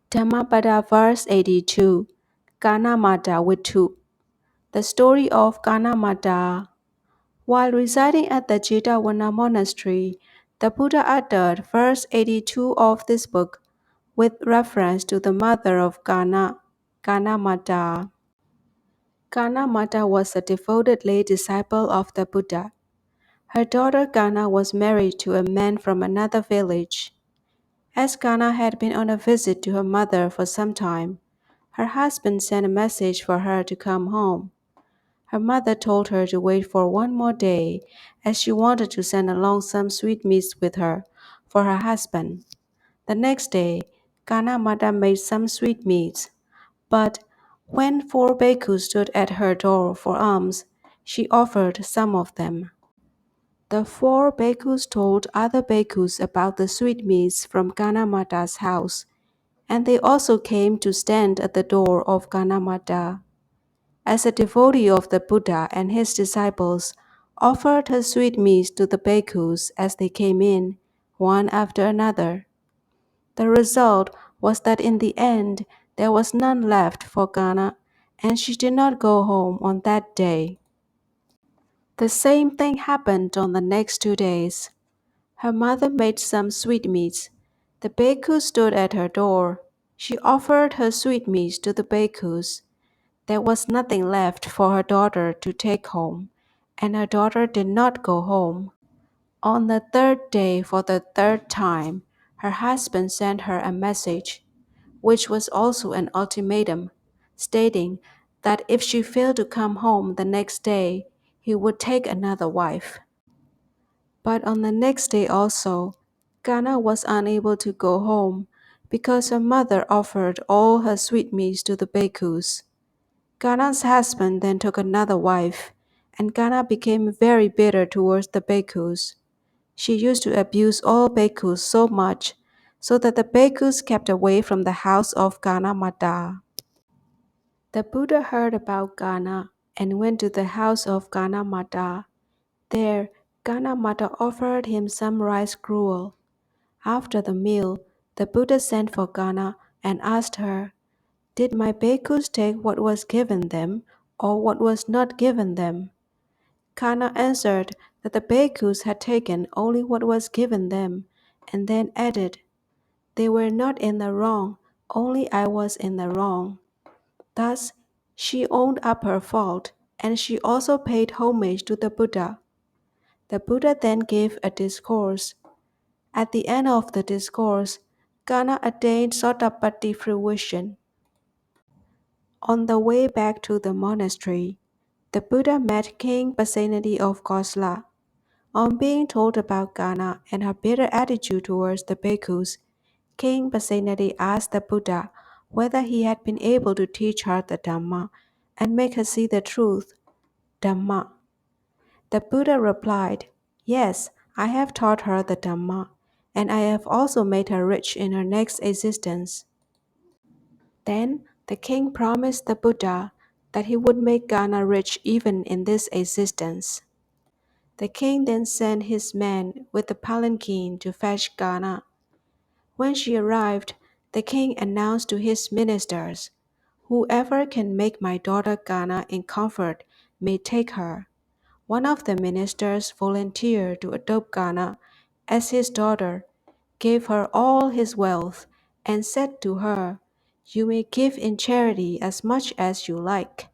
Dhammapada verse 82, Kanamata with two. The story of Kanamata. While residing at the Jetavana monastery, the Buddha uttered verse 82 of this book with reference to the mother of Kanamata. Kanamata was a devoted lay disciple of the Buddha. Her daughter Kana was married to a man from another village. As Kana had been on a visit to her mother for some time, her husband sent a message for her to come home. Her mother told her to wait for one more day, as she wanted to send along some sweetmeats with her for her husband. The next day, Kanamata made some sweetmeats, but when 4 bhikkhus stood at her door for alms, she offered some of them. The 4 bhikkhus told other bhikkhus about the sweetmeats from Kanamata's house, and they also came to stand at the door of Kanamata. As a devotee of the Buddha and his disciples offered her sweetmeats to the bhikkhus as they came in, one after another. The result was that in the end there was none left for Kana, and she did not go home on that day. The same thing happened on the next 2 days. Her mother made some sweetmeats. The bhikkhu stood at her door. She offered her sweetmeats to the bhikkhus. There was nothing left for her daughter to take home, and her daughter did not go home. On the 3rd day, for the 3rd time, her husband sent her a message, which was also an ultimatum, stating that if she failed to come home the next day, he would take another wife. But on the next day also, Kana was unable to go home because her mother offered all her sweetmeats to the bhikkhus. Kana's husband then took another wife, and Kana became very bitter towards the bhikkhus. She used to abuse all bhikkhus so much so that the bhikkhus kept away from the house of Kanamata. The Buddha heard about Kana and went to the house of Kanamata. There, Kanamata offered him some rice gruel. After the meal, the Buddha sent for Kana and asked her, "Did my bhikkhus take what was given them, or what was not given them?" Kana answered that the bhikkhus had taken only what was given them, and then added, "They were not in the wrong, only I was in the wrong." Thus, she owned up her fault, and she also paid homage to the Buddha. The Buddha then gave a discourse. At the end of the discourse, Kana attained Sotapaddi fruition. On the way back to the monastery, the Buddha met King Pasenadi of Kosala. On being told about Kana and her bitter attitude towards the bhikkhus, King Pasenadi asked the Buddha whether he had been able to teach her the Dhamma and make her see the truth, Dhamma. The Buddha replied, "Yes, I have taught her the Dhamma, and I have also made her rich in her next existence." Then the king promised the Buddha that he would make Kana rich even in this existence. The king then sent his men with the palanquin to fetch Kana. When she arrived, the king announced to his ministers, "Whoever can make my daughter Kana in comfort may take her." One of the ministers volunteered to adopt Kana as his daughter, gave her all his wealth, and said to her, "You may give in charity as much as you like."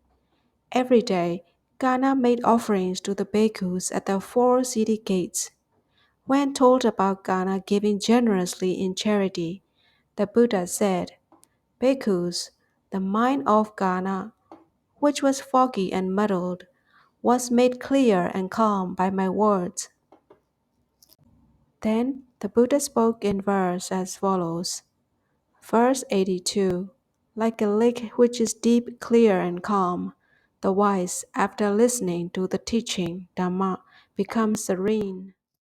Every day, Kana made offerings to the bhikkhus at the 4 city gates. When told about Kana giving generously in charity, the Buddha said, "Bhikkhus, the mind of Kana, which was foggy and muddled, was made clear and calm by my words." Then the Buddha spoke in verse as follows. Verse 82. Like a lake which is deep, clear, and calm, the wise, after listening to the teaching Dhamma, become serene.